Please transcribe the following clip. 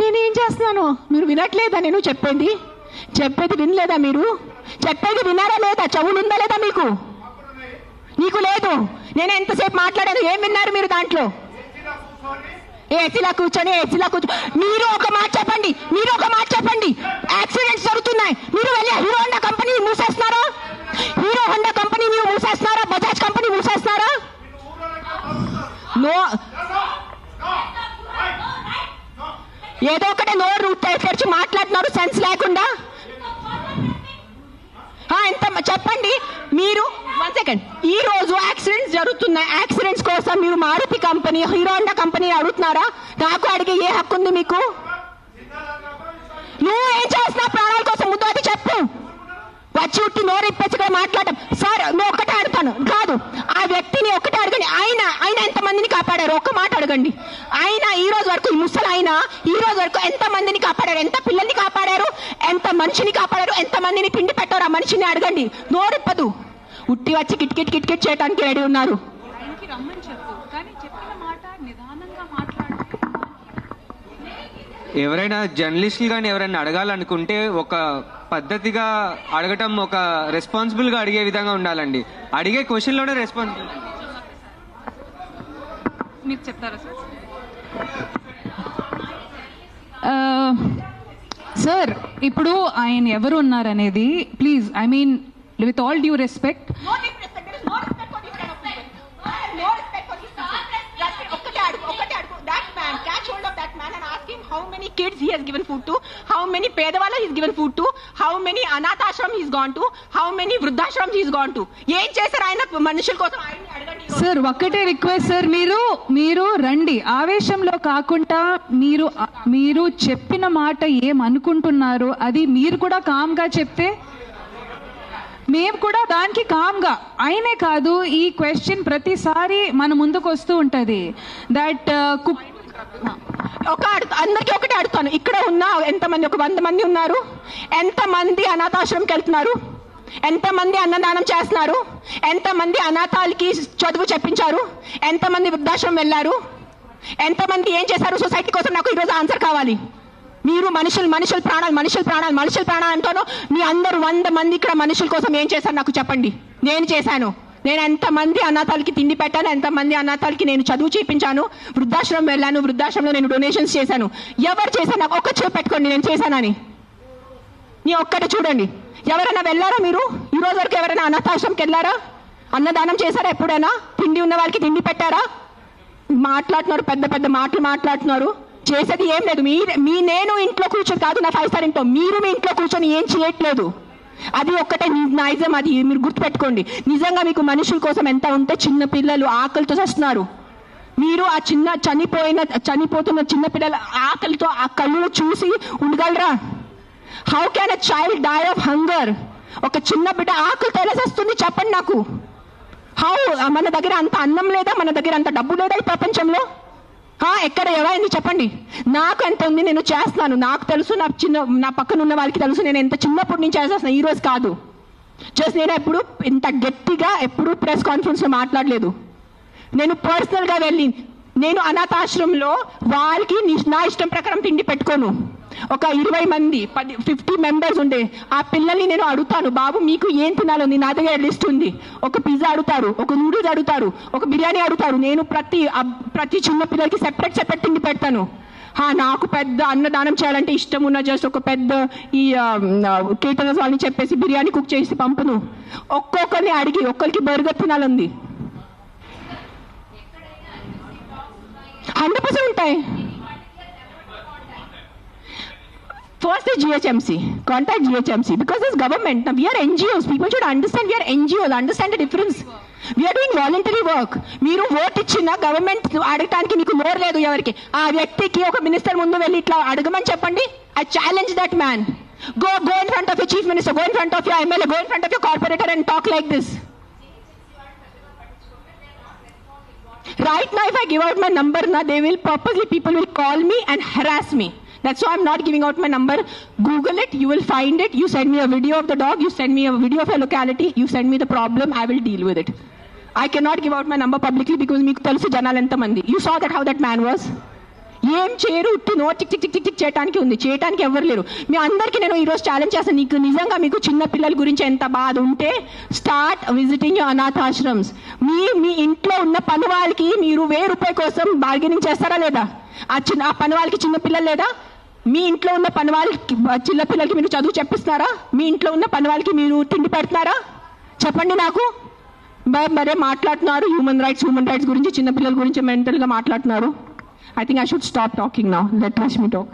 నేనేం చేస్తున్నాను? మీరు వినట్లేదా? నేను చెప్పేది వినలేదా? మీరు చెప్పేది విన్నారా లేదా? చెవులుందా లేదా మీకు? నీకు లేదు. నేను ఎంతసేపు మాట్లాడాను, ఏం విన్నారు మీరు దాంట్లో? ఏసీలా కూర్చొని మీరు ఒక మాట చెప్పండి. యాక్సిడెంట్స్ జరుగుతున్నాయి, మీరు వెళ్ళి హీరో హోండా కంపెనీ మూసేస్తున్నారా? బజాజ్ కంపెనీ మూసేస్తున్నారా? ఏదో ఒకటే నోరు తెరిచి మాట్లాడుతున్నారు సెన్స్ లేకుండా. ఎంత చెప్పండి మీరు. 1 సెకండ్. ఈ రోజు యాక్సిడెంట్స్ జరుగుతున్నాయి, యాక్సిడెంట్స్ కోసం మీరు Maruti company, Hero Honda company అడుగుతున్నారా? నాకు అడిగే ఏ హక్కు ఉంది మీకు? నువ్వు ఏం చేస్తున్నావు ప్రాణాల కోసం? ముద్దు చెప్పు. వచ్చి ఉట్టి నోరు ఇప్పేసి మాట్లాడటం. సార్ నువ్వు ఒక్కటే అడుగుతాను కాదు, ఆ వ్యక్తిని ఒక్కటే అడగండి. ఆయన ఎంతమందిని కాపాడారు? ఒక్క మాట అడగండి. ఆయన ఈ రోజు వరకు, ఈ ముసలి ఆయన ఈ రోజు వరకు ఎంత మందిని కాపాడారు? ఎంత పిల్లల్ని కాపాడారు? ఎంత మనిషిని కాపాడారు? ఎంత మందిని తిండి పెట్టారు? ఆ మనిషిని అడగండి. నోరిప్పదు. ఉట్టి వచ్చి కిట్కిట్ చేయడానికి రెడీ ఉన్నారు. ఎవరైనా జర్నలిస్టులు కానీ ఎవరైనా అడగాలనుకుంటే ఒక పద్ధతిగా అడగటం, ఒక రెస్పాన్సిబుల్గా అడిగే విధంగా ఉండాలండి. అడిగే క్వశ్చన్లోనే రెస్పాన్సిబుల్. మీరు చెప్తారా సార్? ఇప్పుడు ఆయన ఎవరు ఉన్నారనేది please, I mean with all due respect, how many kids he has given food to, how many pedavalla he has given food to, how many anath ashram he has gone to, how many vruddhashram he has gone to. ఏం చేశారు ఆయన మనుషుల కోసం? ఆయన అడగండి sir. ఒక్కటే request sir, మీరు రండి, ఆవేశంలో కాకుండా మీరు చెప్పిన మాట ఏమనుకుంటున్నారు అది మీరు కూడా కామ్గా చెప్తే మేము కూడా దానికి కామ్గా. అయినే కాదు, ఈ క్వశ్చన్ ప్రతిసారి మన ముందుకు వస్తూ ఉంటుంది. దట్ అందరికీ ఒకటే అడుగుతాను. ఇక్కడ ఉన్న ఎంతమంది, ఒక 100 మంది ఉన్నారు. ఎంతమంది అనాథాశ్రమంకి వెళ్తున్నారు? ఎంతమంది అన్నదానం చేస్తున్నారు? ఎంతమంది అనాథాలకి చదువు చెప్పించారు? ఎంతమంది వృద్ధాశ్రమం వెళ్ళారు? ఎంతమంది ఏం చేశారు సొసైటీ కోసం? నాకు ఈరోజు ఆన్సర్ కావాలి. మీరు మనుషుల ప్రాణాలు అంటాను. మీ అందరూ 100 మంది ఇక్కడ మనుషుల కోసం ఏం చేశారు నాకు చెప్పండి. నేను చేశాను. నేను ఎంతమంది అనాథాలకి తిండి పెట్టాను? ఎంతమంది అనాథాలకి నేను చదువు చేయించాను? వృద్ధాశ్రమం వెళ్ళాను, వృద్ధాశ్రమంలో నేను డొనేషన్స్ చేశాను. ఎవరు చేశాను? నాకు ఒక్క చేపు పెట్టుకోండి నేను చేశానని. నీ ఒక్కటి చూడండి. ఎవరైనా వెళ్ళారా మీరు? ఈ రోజు వరకు ఎవరైనా అనాథాశ్రమంకి వెళ్ళారా? అన్నదానం చేశారా ఎప్పుడైనా? తిండి ఉన్న వాళ్ళకి తిండి పెట్టారా? మాట్లాడుతున్నారు, పెద్ద పెద్ద మాటలు మాట్లాడుతున్నారు. చేసేది ఏం లేదు. నేను ఇంట్లో కూర్చొని కాదు, నా 5 స్టార్ ఇంట్లో, మీరు మీ ఇంట్లో కూర్చొని ఏం చేయట్లేదు. అది ఒక్కటే నైజం. అది మీరు గుర్తుపెట్టుకోండి. నిజంగా మీకు మనుషుల కోసం ఎంత ఉంటే, చిన్న పిల్లలు ఆకలితో చేస్తున్నారు. మీరు ఆ చనిపోతున్న చిన్న పిల్లల ఆకలితో ఆ కళ్ళు చూసి ఉండగలరా? How can a child die of hunger? ఒక చిన్న బిడ్డ ఆకలితో ఎలా చేస్తుంది చెప్పండి నాకు. హౌ? మన దగ్గర అంత అన్నం లేదా? మన దగ్గర అంత డబ్బు లేదా ఈ ప్రపంచంలో? ఎక్కడ ఎవరైంది చెప్పండి. నాకు ఎంత ఉంది, నేను చేస్తున్నాను. నాకు తెలుసు, నా పక్కన ఉన్న వాళ్ళకి తెలుసు. నేను ఎంత చిన్నప్పటి నుంచి చేసేస్తున్నాను, ఈ రోజు కాదు. జస్ట్ నేను ఎప్పుడు ఇంత గట్టిగా ఎప్పుడు ప్రెస్ కాన్ఫరెన్స్లో మాట్లాడలేదు. నేను పర్సనల్గా వెళ్ళి, నేను అనాథాశ్రమంలో వాళ్ళకి నా ఇష్టం ప్రకారం తిండి పెట్టుకోను. ఒక 20 మంది 50 మెంబర్స్ ఉండే ఆ పిల్లల్ని నేను అడుగుతాను, బాబు మీకు ఏం తినాలో? నా దగ్గర లిస్ట్ ఉంది. ఒక పిజ్జా అడుగుతారు, ఒక నూడిల్స్ అడుగుతారు, ఒక బిర్యానీ అడుగుతారు. నేను ప్రతి చిన్న పిల్లలకి సెపరేట్ తిండి పెడతాను. నాకు పెద్ద అన్నదానం చేయాలంటే ఇష్టం ఉన్న జస్ట్ ఒక పెద్ద ఈ కేటరర్స్ వాళ్ళని చెప్పేసి బిర్యానీ కుక్ చేసి పంపును. ఒక్కొక్కరిని అడిగి ఒక్కరికి బర్గర్ తినాలంది. 100% ఉంటాయి. First is GHMC. Contact GHMC because it's government. Now we are NGOs. People should understand we are NGOs. Understand the difference. We are doing voluntary work. మీరు ఓట్ ఇచ్చిన గవర్నమెంట్ అడగటానికి మీకు నోరు లేదు ఎవరికి. ఆ వ్యక్తికి ఒక మినిస్టర్ ముందు వెళ్ళి ఇట్లా అడగమని చెప్పండి. I challenge that man. Go in front of your chief minister. Go in front of your MLA. Go in front of your corporator and talk like this. Right now, if I give out my number, people will call me and harass me. That's why I'm not giving out my number. Google it, you will find it. You send me a video of the dog, you send me a video of a locality, you send me the problem, I will deal with it. I cannot give out my number publicly because meeku telusu janalu enta mandi. You saw that how that man was. ఏం చేయరు, no tick tick tick tick tick చేయడానికి ఉంది, చేయడానికి ఎవరు లేరు. మీ అందరికీ నేను ఈరోజు ఛాలెంజ్ చేస్తాను, నీకు నిజంగా మీకు చిన్న పిల్లల గురించి ఎంత బాధ ఉంటే స్టార్ట్ విజిటింగ్ యువర్ అనాథాశ్రమ్స్. మీ ఇంట్లో ఉన్న పని వాళ్ళకి మీరు ₹1000 కోసం బార్గెనింగ్ చేస్తారా లేదా? ఆ పని వాళ్ళకి చిన్న పిల్లలు లేదా? మీ ఇంట్లో ఉన్న పని వాళ్ళకి చిన్న పిల్లలకి మీరు చదువు చెప్పిస్తున్నారా? మీ ఇంట్లో ఉన్న పని వాళ్ళకి మీరు తిండి పెడుతున్నారా? చెప్పండి నాకు. మరే మాట్లాడుతున్నారు హ్యూమన్ రైట్స్ గురించి, చిన్న పిల్లల గురించి మెంటల్గా మాట్లాడుతున్నారు. I think I should stop talking now. Let Rashmi talk.